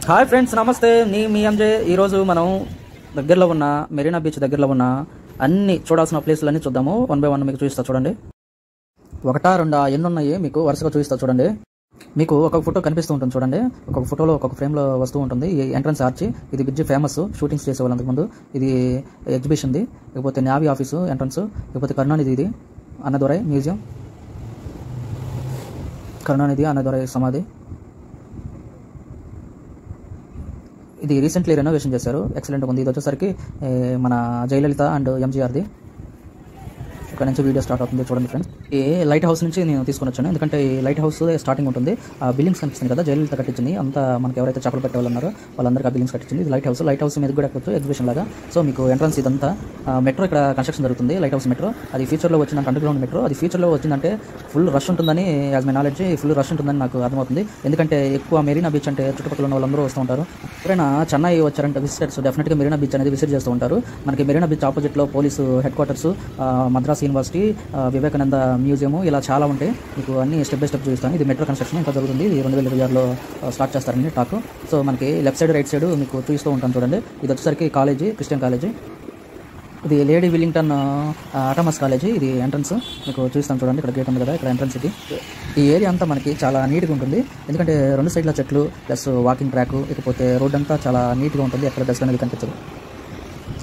Hi friends, నమస్తే. మీ ఎంజే. ఈరోజు మనం దగ్గరలో ఉన్న మెరీనా బీచ్ దగ్గరలో ఉన్న అన్ని చూడాల్సిన ప్లేసులన్నీ చూద్దాము. 1 by 1 మీకు చూపిస్తా చూడండి. ఒకటా రెండా ఎన్ని ఉన్నాయి మీకు వరుసగా చూపిస్తా చూడండి. మీకు ఒక్కొక్క ఫోటో కనిపిస్తూ ఉంటుంది చూడండి. ఒక్కొక్క ఫోటోలో ఒక్కొక్క ఫ్రేమ్లో వస్తూ ఉంటుంది. ఈ ఎంట్రన్స్ ఆర్చి, ఇది బ్రిడ్జ్ ఫేమస్, షూటింగ్స్ చేసేవాళ్ళు అంతకుముందు. ఇది ఎగ్జిబిషన్ది, లేకపోతే నేవీ ఆఫీసు ఎంట్రన్స్, లేకపోతే కరుణానిధి, ఇది అన్నదొరై మ్యూజియం, కరుణానిధి అన్నదొరై సమాధి. ఇది రీసెంట్లీ రెనోవేషన్ చేశారు, ఎక్సలెంట్గా ఉంది. ఇది వచ్చేసరికి మన జయలలిత అండ్ ఎంజీఆర్ది. ఇక్కడ నుంచి వీడియో స్టార్ట్ అవుతుంది చూడండి ఫ్రెండ్స్. ఈ లైట్ హౌస్ నుంచి నేను తీసుకొని వచ్చాను, ఎందుకంటే ఈ లైట్ హౌస్ స్టార్టింగ్ ఉంటుంది. ఆ బిల్డింగ్స్ కనిపిస్తుంది కదా, జయలలిత కట్టించింది. అంతా మనకి ఎవరైతే చేపలు పెట్టే వాళ్ళు ఉన్నారో వాళ్ళందరికీ ఆ బిల్డింగ్స్ కట్టించింది. ఇది లైట్ హౌస్ మీద కూడా ఎక్కవచ్చు, ఎగ్జిబిషన్ లాగా. సో మీకు ఎంట్రన్స్ ఇదంతా. మెట్రో ఇక్కడ కన్స్ట్రక్షన్ జరుగుతుంది, లైట్ హౌస్ మెట్రో. అది ఫ్యూచర్లో వచ్చిందంటే అండర్గ్రౌండ్ మెట్రో. అది ఫ్యూచర్లో వచ్చిందంటే ఫుల్ రష్ ఉంటుందని, as my knowledge full rush ఉంటుందని నాకు అర్థమవుతుంది. ఎందుకంటే ఎక్కువ మెరీనా బీచ్ అంటే చుట్టుపక్కల ఉన్న వాళ్ళందరూ వస్తూ ఉంటారు. ఎవరైనా చెన్నై వచ్చారంటే విజిటర్స్ డెఫినెట్గా మెరీనా బీచ్ అనేది విజిట్ చేస్తూ ఉంటారు. మనకి మెరీనా బీచ్ ఆపోజిట్లో police head quarters, Madras university, Vivekananda museum, ఇలా చాలా ఉంటాయి. మీకు అన్ని స్టెప్ బై స్టెప్ చూపిస్తాను. ఇది మెట్రో కన్స్ట్రక్షన్ ఇంకా జరుగుతుంది. ఇది 2026లో స్టార్ట్ చేస్తారని టాక్. సో మనకి లెఫ్ట్ సైడ్ రైట్ సైడ్ మీకు చూపిస్తూ ఉంటాను చూడండి. ఇది వచ్చేసరికి కాలేజీ, క్రిస్టియన్ కాలేజీ. ఇది లేడీ విల్లింగ్టన్ ఆటోమస్ కాలేజీ. ఇది ఎంట్రన్స్ మీకు చూపిస్తాను చూడండి. ఇక్కడ గేట్ ఉంది కదా, ఇక్కడ ఎంట్రన్స్. ఇది ఈ ఏరియా అంతా మనకి చాలా నీట్గా ఉంటుంది, ఎందుకంటే 2 సైడ్ల చెట్లు ప్లస్ వాకింగ్ ట్రాక్, ఇకపోతే రోడ్ అంతా చాలా నీట్గా ఉంటుంది, ఎక్కడ డస్ట్ అనేది కనిపించదు.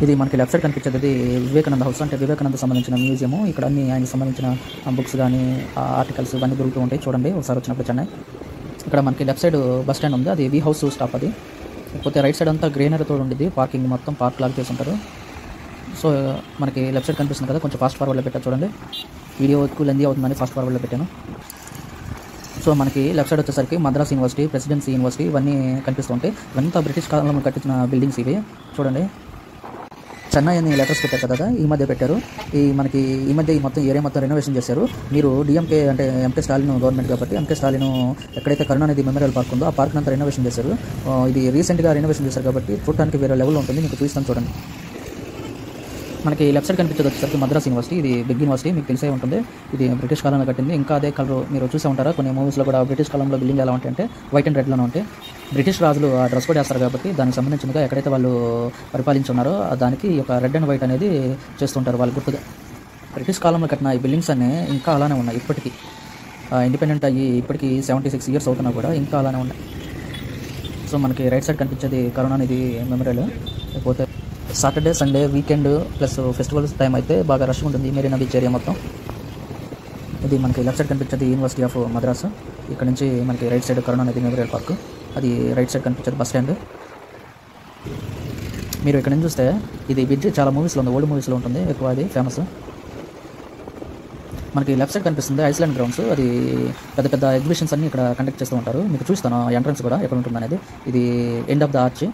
ఇది మనకి లెఫ్ట్ సైడ్ కనిపించేది ఇది వివేకానంద హౌస్, అంటే వివేకానంద సంబంధించిన మ్యూజియము. ఇక్కడ అన్ని ఆయనకు సంబంధించిన బుక్స్ కానీ ఆర్టికల్స్ ఇవన్నీ దొరుకుతూ ఉంటాయి. చూడండి ఒకసారి వచ్చినప్పుడు చెన్నై. ఇక్కడ మనకి లెఫ్ట్ సైడ్ బస్ స్టాండ్ ఉంది, అది వి హౌస్ స్టాప్. అది లేకపోతే రైట్ సైడ్ అంతా గ్రీనరీతో ఉండేది, పార్కింగ్ మొత్తం పార్క్ లాగా చేసి ఉంటారు. సో మనకి లెఫ్ట్ సైడ్ కనిపిస్తుంది కదా, కొంచెం ఫాస్ట్ ఫార్వర్డ్లో పెట్టారు చూడండి. వీడియో ఎక్కువ లెందీ అవుతుందని ఫాస్ట్ ఫార్వర్డ్లో పెట్టాను. సో మనకి లెఫ్ట్ సైడ్ వచ్చేసరికి మద్రాస్ యూనివర్సిటీ, ప్రెసిడెన్సీ యూనివర్సిటీ ఇవన్నీ కనిపిస్తూ ఉంటాయి. ఇవంతా బ్రిటిష్ కాలంలో కట్టించిన బిల్డింగ్స్ ఇవి. చూడండి చెన్నై అని లెటర్స్ పెట్టారు కదా, ఈ మధ్య పెట్టారు. మనకి ఈ మధ్య ఈ మొత్తం ఏరియా మొత్తం రెనోవేషన్ చేశారు. మీరు డిఎంకే అంటే ఎంకే స్టాలిన్ గవర్నమెంట్ కాబట్టి, ఎంకే స్టాలిన్ ఎక్కడైతే కరుణానిధి మెమోరియల్ పార్క్ ఉందో ఆ పార్క్ అంతా రెనోవేషన్ చేశారు. ఇది రీసెంట్గా రెనోవేషన్ చేశారు కాబట్టి చూడడానికి వేరే లెవెల్లో ఉంటుంది. మీకు చూస్తాను చూడండి. మనకి లెఫ్ట్ సైడ్ కనిపించేది వచ్చేసరికి మద్రాస్ యూనివర్సిటీ. ఇది బిగ్ యూనివర్సిటీ, మీకు తెలిసే ఉంటుంది. ఇది బ్రిటిష్ కాలంలో కట్టింది. ఇంకా అదే కలర్ మీరు చూసే ఉంటారా, కొన్ని మూవీస్లో కూడా బ్రిటిష్ కాలంలో బిల్డింగ్ ఎలా ఉంటాయంటే వైట్ అండ్ రెడ్లోనే ఉంటాయి. బ్రిటిష్ రాజులు ఆ డ్రెస్ కోడ్ వేస్తారు కాబట్టి దానికి సంబంధించినగా ఎక్కడైతే వాళ్ళు పరిపాలించున్నారో దానికి ఒక రెడ్ అండ్ వైట్ అనేది చేస్తుంటారు వాళ్ళు గుర్తుగా. బ్రిటిష్ కాలంలో కట్టిన ఈ బిల్డింగ్స్ అన్నీ ఇంకా అలానే ఉన్నాయి ఇప్పటికీ. ఇండిపెండెంట్ అయ్యి ఇప్పటికీ 76 years అవుతున్నా కూడా ఇంకా అలానే ఉన్నాయి. సో మనకి రైట్ సైడ్ కనిపించేది కరుణానిధి మెమోరియల్. లేకపోతే Saturday Sunday weekend plus festivals time అయితే బాగా రష్ ఉంటుంది మెరీనా బీచ్ ఏరియా మొత్తం. ఇది మనకి లెఫ్ట్ సైడ్ కనిపించేది యూనివర్సిటీ ఆఫ్ మద్రాస్. ఇక్కడ నుంచి మనకి right side Karunanidhi memorial park. అది రైట్ సైడ్ కనిపించేది బస్ స్టాండ్. మీరు ఇక్కడ నుంచి చూస్తే ఇది బ్రిడ్జ్ చాలా మూవీస్లో ఉంది, ఓల్డ్ మూవీస్లో ఉంటుంది ఎక్కువ, అది ఫేమస్. మనకి లెఫ్ట్ సైడ్ కనిపిస్తుంది ఐస్లాండ్ గ్రౌండ్స్. అది పెద్ద పెద్ద ఎగ్జిబిషన్స్ అన్ని ఇక్కడ కండక్ట్ చేస్తూ ఉంటారు. మీకు చూస్తాను ఎంట్రన్స్ కూడా ఎక్కడ ఉంటుంది అనేది. ఇది end of the arch.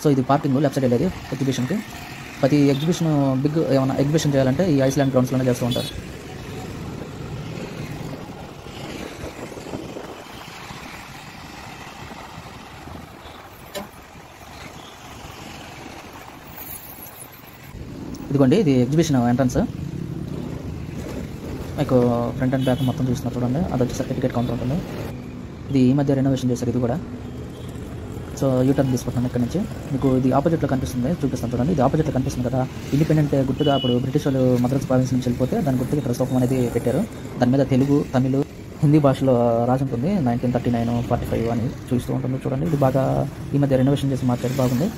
So ఇది పార్కింగ్ లెఫ్ట్ సైడ్ వెళ్ళేది ఎగ్జిబిషన్కి. ప్రతి ఎగ్జిబిషన్ బిగ్ ఏమైనా ఎగ్జిబిషన్ చేయాలంటే ఈ ఐస్లాండ్ గ్రౌండ్స్లోనే చేస్తూ ఉంటారు. ఇదిగోండి ఇది ఎగ్జిబిషన్ ఎంట్రన్స్. మీకు ఫ్రంట్ అండ్ బ్యాక్ మొత్తం చూస్తున్నారు చూడండి. అది వచ్చేసరికి టికెట్ కౌంటర్ ఉంటుంది. ఇది ఈ మధ్య రెనోవేషన్ చేశారు ఇది కూడా. సో యూటర్న్ తీసుకుంటాను ఇక్కడ నుంచి. మీకు ఇది ఆపోజిట్లో కనిపిస్తుంది, చూపిస్తాను చూడండి. ఇది ఆపోజిట్లో కనిపిస్తుంది కదా, ఇండిపెండెంట్ గుర్తుగా అప్పుడు బ్రిటిష్ వాళ్ళు మద్రాస్ ప్రావిన్స్ నుంచి వెళ్ళిపోతే దాని గుర్తుగా ఇక్కడ స్తూపం అనేది పెట్టారు. దాని మీద తెలుగు, తమిళ్, హిందీ భాషలో రాసి ఉంటుంది 1939, 45 అని చూస్తూ ఉంటుంది చూడండి. ఇది బాగా ఈ మధ్య రెనోవేషన్ చేసి మార్చారు, బాగుంది.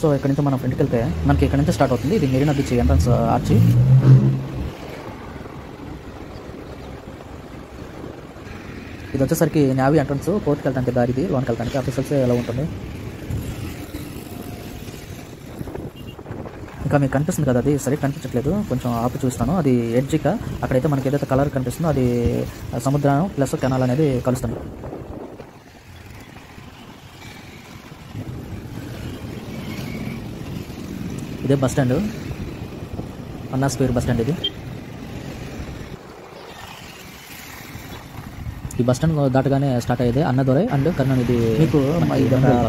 సో ఇక్కడ నుంచి మనం ఫ్రంట్కి వెళ్తే మనకి ఇక్కడ నుంచి స్టార్ట్ అవుతుంది. ఇది మెరీనా బీచ్ ఎంట్రన్స్ ఆర్చి. ఇది వచ్చేసరికి నేవీ ఎంట్రన్స్, పోర్ట్కి వెళ్తానికి దారిది, లోనికి వెళ్తానికి ఆఫీసర్స్ ఎలా ఉంటుంది. ఇంకా మీకు కనిపిస్తుంది కదా, అది సరిగ్గా కనిపించట్లేదు, కొంచెం ఆపు చూస్తాను. అది ఎడ్జిక అక్కడైతే మనకి ఏదైతే కలర్ కనిపిస్తుందో అది సముద్రం ప్లస్ కెనాల్ అనేది కలుస్తుంది. ఇదే బస్ స్టాండ్, అన్నా స్క్వేర్ బస్ స్టాండ్ ఇది. ఈ బస్ స్టాండ్ దాటగానే స్టార్ట్ అయ్యేది అన్నదొరై అండ్ కరుణానిధి. మీకు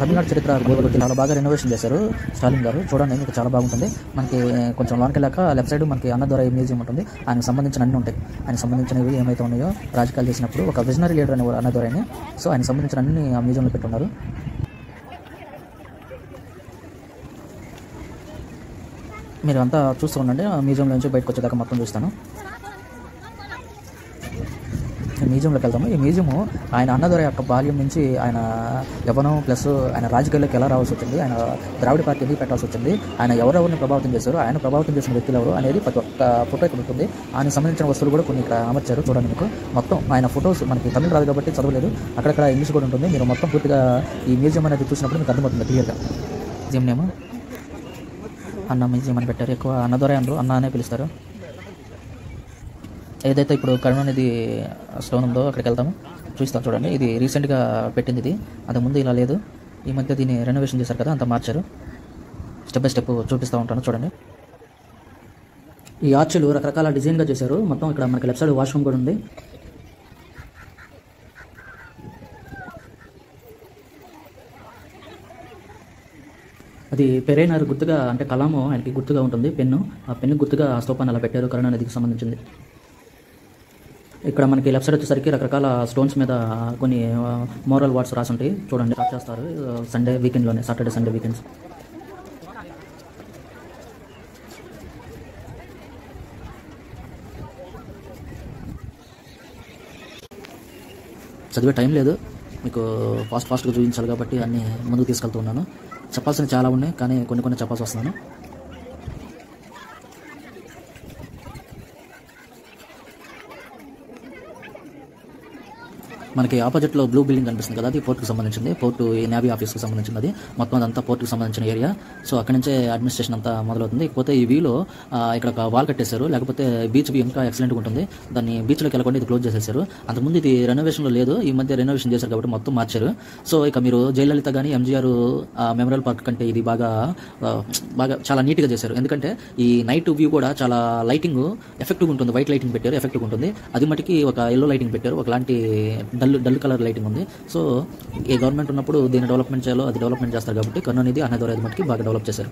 తమిళనాడు చరిత్ర చాలా బాగా రెనోవేషన్ చేశారు స్టాలిన్ గారు, చూడండి మీకు చాలా బాగుంటుంది. మనకి కొంచెం లోనికి వెళ్ళాక లెఫ్ట్ సైడ్ మనకి అన్నదొరై మ్యూజియం ఉంటుంది. ఆయనకు సంబంధించిన అన్నీ ఉంటాయి. ఆయనకు సంబంధించినవి ఏమైతే ఉన్నాయో రాజకీయాలు చేసినప్పుడు ఒక విజనరీ లీడర్ అనేవారు అన్నదొరైని. సో ఆయనకు సంబంధించిన అన్ని ఆ మ్యూజియంలో పెట్టున్నారు. మీరు అంతా చూస్తూ ఉండండి. మ్యూజియం నుంచి బయటకు వచ్చేదాకా మొత్తం చూస్తాను. మ్యూజియంలోకి వెళ్తాము. ఈ మ్యూజియము ఆయన అన్నదొర యొక్క బాల్యం నుంచి ఆయన యవ్వనం ప్లస్ ఆయన రాజకీయాల్లోకి ఎలా రావాల్సి వచ్చింది, ఆయన ద్రావిడ పార్టీ ఎందుకు పెట్టాల్సి వచ్చింది, ఆయన ఎవరెవరిని ప్రభావితం చేశారు, ఆయన ప్రభావితం చేసిన వ్యక్తులు ఎవరు అనేది ప్రతి ఒక్క ఫోటో ఇక్కడ ఉంటుంది. ఆయనకు సంబంధించిన వస్తువులు కూడా కొన్ని ఇక్కడ అమర్చారు. చూడండి, మీకు మొత్తం ఆయన ఫొటోస్, మనకి తమిళ రాదు కాబట్టి చదవలేదు, అక్కడక్కడ ఇంగ్లీష్ కూడా ఉంటుంది. మీరు మొత్తం పూర్తిగా ఈ మ్యూజియం అనేది చూసినప్పుడు మీకు అర్థమవుతుంది క్లియర్గా. మ్యూజియం నేమ్ అన్న మ్యూజియం అని పెట్టారు. ఎక్కువ అన్నదొర అనరు, అన్న అనే పిలుస్తారు. ఏదైతే ఇప్పుడు కరుణానిధి స్టోన్ ఉందో అక్కడికి వెళ్తాము, చూస్తాం. చూడండి, ఇది రీసెంట్గా పెట్టింది. ఇది అది ముందు ఇలా లేదు, ఈ మధ్య దీన్ని రెనోవేషన్ చేశారు కదా, అంతా మార్చారు. స్టెప్ బై స్టెప్ చూపిస్తూ ఉంటాను. చూడండి, ఈ ఆర్చులు రకరకాల డిజైన్గా చేశారు. మొత్తం ఇక్కడ మనకి లెఫ్ట్ సైడ్ వాష్రూమ్ కూడా ఉంది. అది పెరైనర్ గుర్తుగా, అంటే కలాము ఆయనకి గుర్తుగా ఉంటుంది, పెన్ను. ఆ పెన్ను గుర్తుగా ఆ స్తూపాన్ని అలా పెట్టారు, కరుణానిధికి సంబంధించింది. ఇక్కడ మనకి లెఫ్ట్ సైడ్ వచ్చేసరికి రకరకాల స్టోన్స్ మీద కొన్ని మోరల్ వర్డ్స్ రాసి ఉంటాయి. చూడండి, స్టార్ట్ చేస్తారు సండే వీకెండ్లోనే, సాటర్డే సండే వీకెండ్స్. చదివే టైం లేదు, మీకు ఫాస్ట్గా చూపించాలి కాబట్టి అన్నీ ముందుకు తీసుకెళ్తూ ఉన్నాను. చెప్పాల్సినవి చాలా ఉన్నాయి, కానీ కొన్ని చెప్పాల్సి వస్తున్నాను. మనకి ఆపోజిట్లో బ్లూ బిల్డింగ్ కనిపిస్తుంది కదా, అది పోర్టుకు సంబంధించింది. పోర్టు నేవీ ఆఫీస్కి సంబంధించింది. అది మొత్తం అదంతా పోర్టుకు సంబంధించిన ఏరియా. సో అక్కడి నుంచే అడ్మినిస్ట్రేషన్ అంతా మొదలవుతుంది. ఇకపోతే ఈ వ్యూలో ఇక్కడ ఒక వాల్ కట్టేశారు, లేకపోతే బీచ్ వ్యూ ఇంకా ఎక్సలెంట్గా ఉంటుంది. దాన్ని బీచ్లోకి వెళ్ళకుండా ఇది క్లోజ్ చేసేసారు. అంతకుముందు ఇది రెనోవేషన్లో లేదు, ఈ మధ్య రెనోవేషన్ చేశారు కాబట్టి మొత్తం మార్చారు. సో ఇక మీరు జయలలిత కానీ ఎంజీఆర్ మెమోరియల్ పార్క్ కంటే ఇది బాగా చాలా నీట్గా చేశారు. ఎందుకంటే ఈ నైట్ వ్యూ కూడా చాలా లైటింగ్ ఎఫెక్టివ్గా ఉంటుంది. వైట్ లైటింగ్ పెట్టారు, ఎఫెక్టివ్గా ఉంటుంది. అది మటుకి ఒక ఎల్లో లైటింగ్ పెట్టారు, ఒకలాంటి డల్ కలర్ లైటింగ్ ఉంది. సో ఏ గవర్నమెంట్ ఉన్నప్పుడు దీన్ని డెవలప్మెంట్ చేయాలో అది డెవలప్మెంట్ చేస్తారు కాబట్టి కరుణానిధి అన్నదొర అది మటుకి బాగా డెవలప్ చేశారు.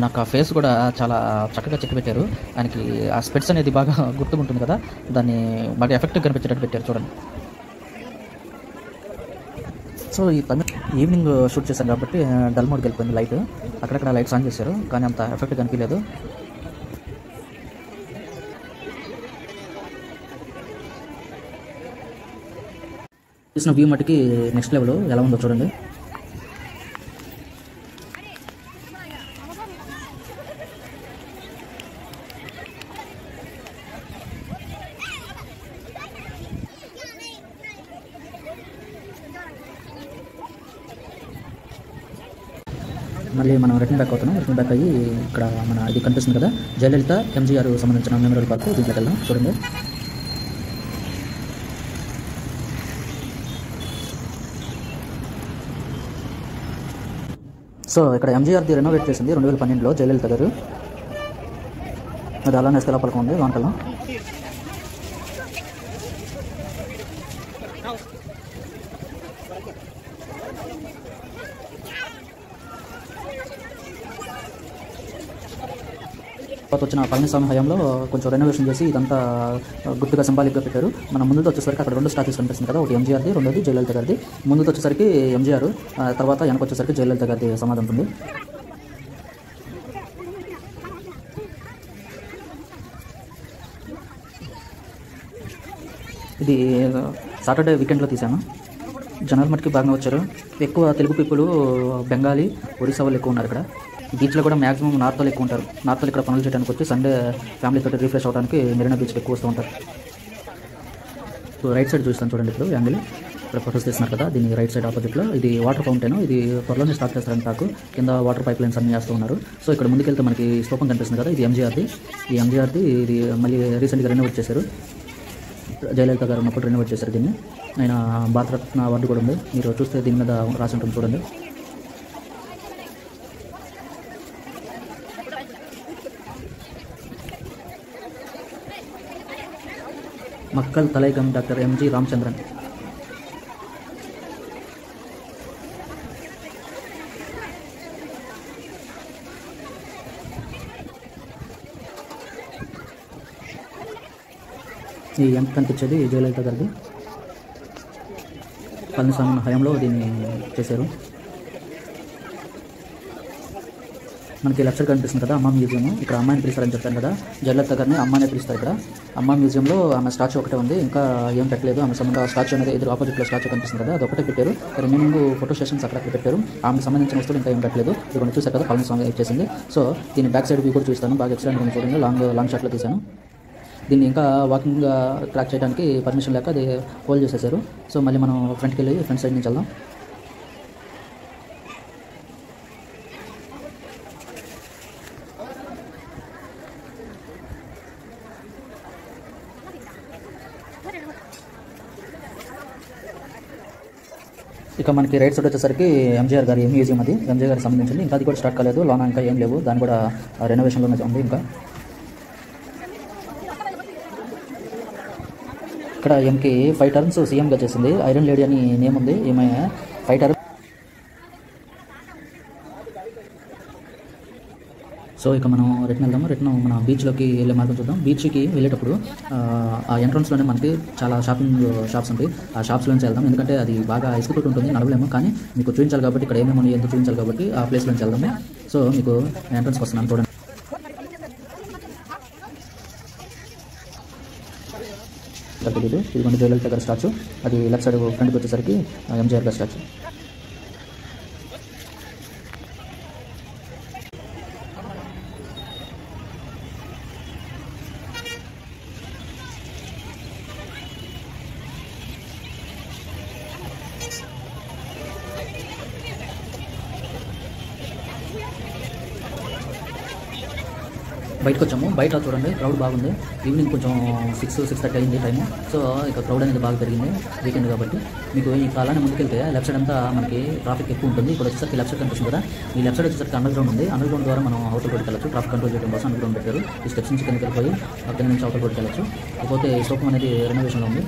నాకు ఆ ఫేస్ కూడా చాలా చక్కగా చెక్కి పెట్టారు. ఆయనకి ఆ స్పెట్స్ అనేది బాగా గుర్తుకుంటుంది కదా, దాన్ని బాగా ఎఫెక్టివ్గా కనిపించేటట్టు పెట్టారు. చూడండి, సో ఈ ఈవినింగ్ షూట్ చేశారు కాబట్టి డల్ మోడ్కి వెళ్ళిపోయింది లైట్. అక్కడక్కడ లైట్స్ ఆన్ చేశారు, కానీ అంత ఎఫెక్ట్గా కనిపించలేదు. చూసిన వ్యూ మటుకి నెక్స్ట్ లెవెల్ ఎలా ఉందో చూడండి. మళ్ళీ మనం రిటర్న్ బ్యాక్ అవుతున్నాం. రిటర్న్ బ్యాక్ అయ్యి ఇక్కడ మన ఇది కనిపిస్తుంది కదా, జయలలిత ఎంజీఆర్ సంబంధించిన మెమోరియల్ పార్క్, దీంట్లోకి వెళ్దాం. చూడండి, సో ఇక్కడ ఎంజీఆర్ది రెనోవేట్ చేసింది 2012లో జయలలిత గారు. అది అలానే స్థిరపలకం ఉంది లోనకల్లో. వచ్చిన పళనిస్వామి హయాంలో కొంచెం రెనోవేషన్ చేసి ఇదంతా గుర్తుగా సింబాలిక్గా పెట్టారు. మన ముందుతో వచ్చేసరికి అక్కడ 2 స్టాచ్యూస్ కనిపిస్తుంది కదా, ఒకటి ఎంజీఆర్ది, రెండోది జయలలిత గారిది. ముందుతో వచ్చేసరికి ఎంజీఆర్, తర్వాత వెనక వచ్చేసరికి జయలలిత గారిది సమాధి ఉంటుంది. ఇది సాటర్డే వీకెండ్లో తీశాను. జనాలు మటుకి బాగా వచ్చారు. ఎక్కువ తెలుగు పీపుల్, బెంగాలీ, ఒడిశా వాళ్ళు ఎక్కువ ఉన్నారు ఇక్కడ. బీచ్లో కూడా మ్యాక్సిమం నార్త్ వాళ్ళు ఎక్కువ ఉంటారు. నార్త్ వాళ్ళు ఇక్కడ పనులు చేయడానికి వచ్చి సండే ఫ్యామిలీతో రిఫ్రెష్ అవడానికి మెరీనా బీచ్కి ఎక్కువ వస్తూ ఉంటారు. సో రైట్ సైడ్ చూస్తాను చూడండి, ఇప్పుడు యాంగిల్ ఇక్కడ ఫోటోస్ తీస్తున్నారు కదా, దీని రైట్ సైడ్ ఆపోజిట్లో ఇది వాటర్ ఫౌంటైన్. ఇది త్వరలోనే స్టార్ట్ చేస్తారని టాకు. కింద వాటర్ పైప్ లైన్స్ అన్నీ వేస్తూ ఉన్నారు. సో ఇక్కడ ముందుకెళ్తే మనకి స్తూపం కనిపిస్తుంది కదా, ఇది ఎంజీఆర్ది. ఈ ఎంజీఆర్ది ఇది మళ్ళీ రీసెంట్గా రెనోవేట్ చేశారు. జయలలిత గారు ఉన్నప్పుడు రెనోవేట్ చేశారు దీన్ని. ఆయన భారతరత్న అవార్డు కూడా ఉంది, మీరు చూస్తే దీని మీద రాసి ఉంటుంది చూడండి. Makkal Thilagam doctor MG Ramachandran. ఈ ఎంత కనిపించేది జయలలిత గారిది. పళనిస్వామి హయాంలో దీన్ని చేశారు. మనకి లెఫ్ట్ కనిపిస్తుంది కదా అమ్మ మ్యూజియం. ఇక్కడ అమ్మాయిని పిలుస్తారని చెప్పాను కదా, జయలలిత గారిని అమ్మాయినే పిలుస్తారు. ఇక్కడ అమ్మ మ్యూజియంలో ఆమె స్టాచ్యూ ఒకటే ఉంది, ఇంకా ఏం పెట్టలేదు. ఆమె సంబంధ స్టాచ్యూ అనేది ఎదురు ఆపోజిట్లో స్టాచ్యూ కనిపిస్తుంది కదా, అది ఒకటే పెట్టారు. రిమైనింగ్ ఫోటో సెషన్స్ అక్కడ పెట్టారు. ఆమెకు సంబంధించిన వస్తువులు ఇంకా ఏం పెట్టలేదు. ఇది చూసారు కదా పళనిస్వామి ఇచ్చేసింది. సో దీని బ్యాక్ సైడ్ వ్యూ కూడా చూస్తాను, బాగా ఎక్సలెంట్ చూడండి. లాంగ్ షాట్లో తీశాను. దీన్ని ఇంకా వాకింగ్ ట్రాక్ చేయడానికి పర్మిషన్ లేక అది హోల్డ్ చేసేసారు. సో మళ్ళీ మనం ఫ్రంట్కి వెళ్ళి ఫ్రంట్ సైడ్ నుంచి వెళ్దాం. ఇక మనకి రైట్ సైడ్ వచ్చేసరికి ఎంజీఆర్ గారి మ్యూజియం, అది ఎంజీఆర్ గారికి సంబంధించింది. ఇంకా అది కూడా స్టార్ట్ కాలేదు, లోన ఇంకా ఏం లేవు, దాన్ని కూడా రెనోవేషన్లోనే ఉంది. ఇంకా ఇక్కడ ఎంకి 5 టర్మ్స్ సీఎంగా చేసింది. ఐరన్ లేడీ అని నేమ్ ఉంది. ఈమె 5 టర్మ్స్. సో ఇక మనం రిటర్న్ వెళ్దాము. రిటర్న్ మన బీచ్లోకి వెళ్ళే మార్గం చూద్దాం. బీచ్కి వెళ్ళేటప్పుడు ఆ ఎంట్రన్స్లోనే మనకి చాలా షాపింగ్ షాప్స్ ఉంటాయి. ఆ షాప్స్లోంచి వెళ్దాం, ఎందుకంటే అది బాగా ఇసుకతోటి ఉంటుంది, నడవలేము. కానీ మీకు చూపించాలి కాబట్టి, ఇక్కడ ఏమేమి ఎంత చూపించాలి కాబట్టి ఆ ప్లేస్లోంచి వెళ్దాము. సో మీకు ఎంట్రన్స్కి వస్తున్నాను చూడండి. తెలియదు, ఇదిగోండి జయలలిత గారి స్టాచ్యూ. అది లెఫ్ట్ సైడ్ ఫ్రంట్కి వచ్చేసరికి ఎంజీఆర్ గారి స్టాచ్యూ. బయటకు వచ్చాము. బయట చూడండి క్రౌడ్ బాగుంది. ఈవినింగ్ కొంచెం 6-6:30 అయింది టైము. సో ఇక క్రౌడ్ అనేది బాగా పెరిగింది వీకెండ్ కాబట్టి. మీకు ఈ అలానే ముందుకెళ్తే లెఫ్ట్ సైడ్ అంతా మనకి ట్రాఫిక్ ఎక్కువ ఉంటుంది. ఇక్కడ వచ్చేసరికి లెఫ్ట్ సైడ్ కనిపిస్తుంది కదా, ఈ లెఫ్ట్ సైడ్ వచ్చేసరికి అండర్ గ్రౌండ్ ఉంది. అండర్ గ్రౌండ్ ద్వారా మనం అవతల రోడ్కి వెళ్ళచ్చు. ట్రాఫిక్ కంట్రోల్ చేయడం కోసం అండర్ గ్రౌండ్ పెట్టారు. ఈ స్టెప్స్ నుంచి కిందకి వెళ్ళిపోయి కింద నుంచి అవతల రోడ్కి వెళ్ళచ్చు. ఇకపోతే ఈ స్టోపం అనేది రెనోవేషన్లో ఉంది.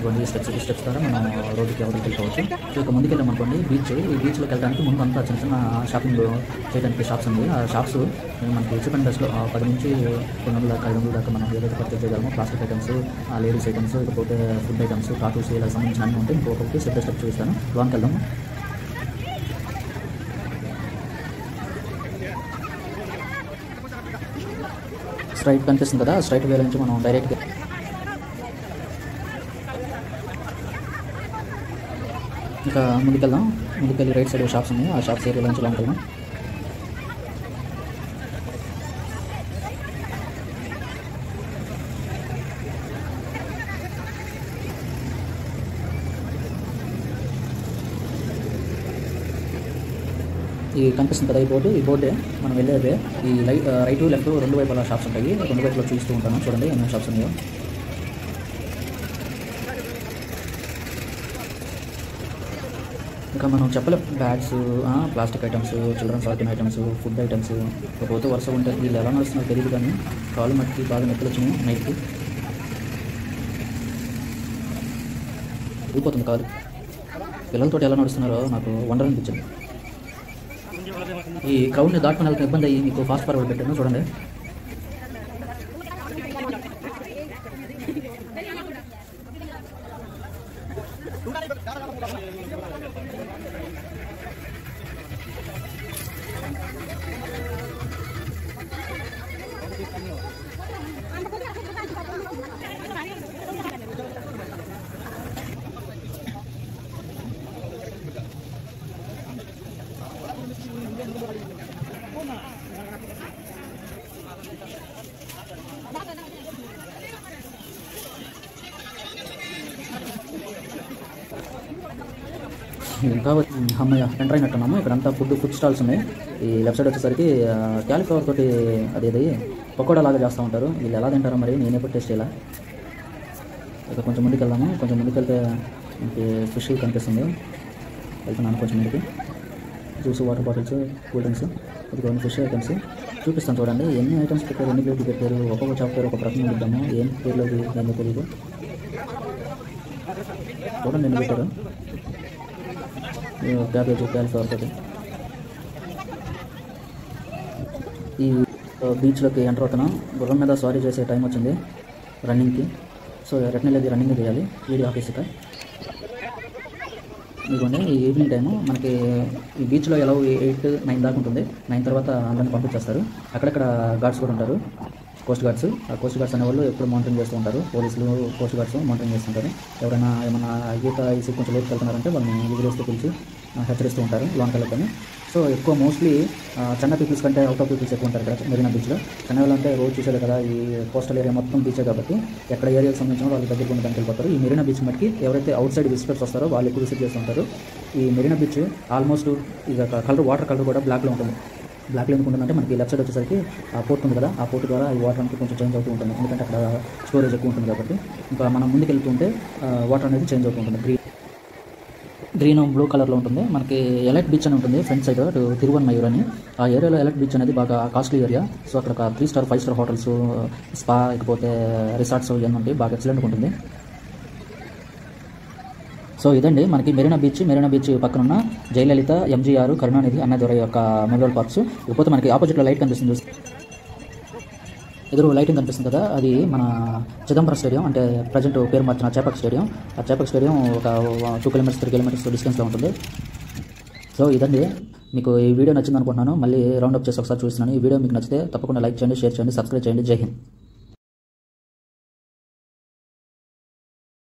ఇవ్వండి ఈ స్టెప్స్ ద్వారా మనం రోడ్డుకి ఎవరికి వెళ్ళిపోవచ్చు. సో ఇక ముందుకు వెళ్ళామనుకోండి బీచ్. ఈ బీచ్లోకి వెళ్ళడానికి ముందు అంతా చిన్న చిన్న షాపింగ్ చేయడానికి షాప్స్ ఉంది. ఆ షాప్స్ మనకి చీప్ అండ్ బెస్ట్లో 10 నుంచి 200 దాకా 500 దాకా మనం ఏదైతే పర్చేజ్ చేయగలమో. ప్లాస్టిక్ ఐటమ్స్, లేడీస్ ఐటమ్స్, ఇకపోతే ఫుడ్ ఐటమ్స్, కార్టూన్స్ ఇలా సంబంధించిన అన్నీ ఉంటాయి. ఇంకొకటి స్టెప్ బై స్టెప్ చూపిస్తాను. లోనికి వెళ్దాము. స్ట్రైట్ కనిపిస్తుంది కదా, స్ట్రైట్ వే నుంచి మనం డైరెక్ట్గా ఇంకా ముందుకెళ్దాం. ముందుకెళ్ళి రైట్ సైడ్ షాప్స్ ఉన్నాయి. ఆ షాప్స్ ఏరియా నుంచి లోనికి వెళ్దాం. ఈ కనిపిస్తుంది కదా ఈ బోర్డే మనం వెళ్ళేదే. ఈ రైట్ లెఫ్ట్ 2 వైపులా షాప్స్ ఉంటాయి. 2 వైపులా చూస్తూ ఉంటాను. చూడండి ఎన్ని షాప్స్ ఉన్నాయో. ఇంకా మనం చెప్పలేం, బ్యాగ్స్, ప్లాస్టిక్ ఐటమ్స్, చిల్డ్రన్స్ ఆర్కిన్ ఐటమ్స్, ఫుడ్ ఐటమ్స్, పోతే వరుస ఉంటాయి. వీళ్ళు ఎలా నడుస్తున్నారు తెలియదు, కానీ కాళ్ళు మట్టికి బాగా నొప్పులు వచ్చినాయి. నైట్కి వెళ్ళిపోతుంది కాలు. పిల్లలతో ఎలా నడుస్తున్నారో నాకు వండర్ అనిపించింది. ఈ క్రౌడ్ని దాటుకుని వెళ్తే ఇబ్బంది అయ్యి మీకు ఫాస్ట్ ఫార్వర్డ్ పెట్టాను చూడండి. ఇంకా అమ్మయ్య ఎంటర్ అయినట్టున్నాము. ఇక్కడంతా ఫుడ్ స్టాల్స్ ఉన్నాయి. ఈ లెఫ్ట్ సైడ్ వచ్చేసరికి క్యాలీఫ్లవర్ తోటి అదేది పకోడా లాగా చేస్తూ ఉంటారు. వీళ్ళు ఎలా తింటారో మరి, నేను ఎప్పుడు టేస్ట్ చేయాలి. ఇక కొంచెం ముందుకు వెళ్దాము. కొంచెం ముందుకు వెళ్తే మనకి ఫిష్ కనిపిస్తుంది. వెళ్తున్నాను కొంచెం ముందుకి. Juice, water bottles, cool drinks, ఇది కొన్ని ఫిష్ ఐటమ్స్ చూపిస్తాను చూడండి. ఎన్ని ఐటమ్స్ పెట్టారు, ఎన్ని ప్లేట్లు పెట్టారు, ఒక్కొక్క చాప్ పేరు ఒక రకంగా ఇద్దాము. ఏం పేర్లో ఏమో తెలియదు. చూడండి ఎన్ని పెట్టారు. క్యాబేజ్, క్యాలీఫ్లవర్ తోటి. ఈ బీచ్లోకి ఎంటర్ అవుతున్నాం. గుర్రం మీద స్వారీ చేసే టైం వచ్చింది. రన్నింగ్కి. సో రెట్నల్ అది రన్నింగ్ చేయాలి. వీడియో ఆఫీస్ ఇక్కడ ఇదిగోండి. ఈ ఈవినింగ్ టైము మనకి ఈ బీచ్లో ఎలా 8-9 దాకా ఉంటుంది. 9 తర్వాత అందరిని పంపించేస్తారు. అక్కడక్కడ గార్డ్స్ కూడా ఉంటారు, కోస్ట్ గార్డ్స్. ఆ కోస్ట్ గార్డ్స్ అనేవాళ్ళు ఎప్పుడు మానిటరింగ్ చేస్తూ ఉంటారు. పోలీసులు, కోస్ట్ గార్డ్స్ మానిటరింగ్ చేస్తుంటారు. ఎవరైనా ఏమైనా ఈత ఈసి కొంచెం లోతుకి వెళ్తున్నారంటే వాళ్ళని విజిలేస్తూ పిలిచి హెచ్చరిస్తూ ఉంటారు లోనికి వెళ్ళకని. సో ఎక్కువ మోస్ట్లీ చెన్నై పీపుల్స్ కంటే అవుట్ ఆఫ్ పీపుల్స్ ఎక్కువ ఉంటారు ఇక్కడ మెరీనా బీచ్లో. చెన్నై వాళ్ళు అంటే రోజు చూసేది కదా, ఈ కోస్టల్ ఏరియా మొత్తం బీచే కాబట్టి ఎక్కడ ఏరియాకి సంబంధించిన వాళ్ళ దగ్గరికి ఉండడానికి వెళ్ళిపోతారు. ఈ మెరీనా బీచ్ మట్టికి ఎవరైతే అవుట్ సైడ్ విజిటర్స్ వస్తారో వాళ్ళు ఎక్కువ విజిట్ చేస్తుంటారు. ఈ మెరీనా బీచ్ ఆల్మోస్ట్ ఇక కలర్, వాటర్ కలర్ కూడా బ్లాక్లో ఉంటుంది. బ్లాక్లో ఎందుకు ఉంటుందంటే మనకి లెఫ్ట్ సైడ్ వచ్చేసరికి ఆ పోర్ట్ ఉంది కదా, ఆ పోర్ట్ ద్వారా ఈ వాటర్ అనేది కొంచెం చేంజ్ అవుతూ ఉంటుంది. ఎందుకంటే అక్కడ స్టోరేజ్ ఎక్కువ ఉంటుంది కాబట్టి. ఇంకా మనం ముందుకు వెళ్తుంటే వాటర్ అనేది చేంజ్ అవుతూ ఉంటుంది. గ్రీన్ బ్లూ కలర్లో ఉంటుంది. మనకి ఎలైట్ బీచ్ అని ఉంటుంది ఫ్రంట్ సైడ్, అటు తిరువన్మయూర్ అని. ఆ ఏరియాలో ఎలైట్ బీచ్ అనేది బాగా కాస్ట్లీ ఏరియా. సో అక్కడ ఒక 3 స్టార్ 5 స్టార్ హోటల్స్, స్పా, ఇకపోతే రిసార్ట్స్ ఇవన్నీ ఉంటాయి. బాగా ఎక్సలెంట్గా ఉంటుంది. సో ఇదండి మనకి మెరీనా బీచ్ పక్కన ఉన్న జయలలిత, ఎంజీఆర్, కరుణానిధి, అన్నాదురై యొక్క మెమోరియల్ పార్క్స్. ఇకపోతే మనకి ఆపోజిట్లో లైట్ కనిపిస్తుంది, ఎదురు లైటింగ్ కనిపిస్తుంది కదా, అది మన చిదంబరం స్టేడియం, అంటే ప్రజెంట్ పేరు మార్చిన చేపక్ స్టేడియం. ఆ చేపక్ స్టేడియం ఒక 2 కిలోమీటర్స్ 3 కిలోమీటర్స్ డిస్టెన్స్లో ఉంటుంది. సో ఇదండి, మీకు ఈ వీడియో నచ్చింది అనుకుంటున్నాను. మళ్ళీ రౌండ్ అప్ చేసి ఒకసారి చూస్తున్నాను. ఈ వీడియో మీకు నచ్చితే తప్పకుండా లైక్ చేయండి, షేర్ చేయండి, సబ్స్క్రైబ్ చేయండి. జై హింద్.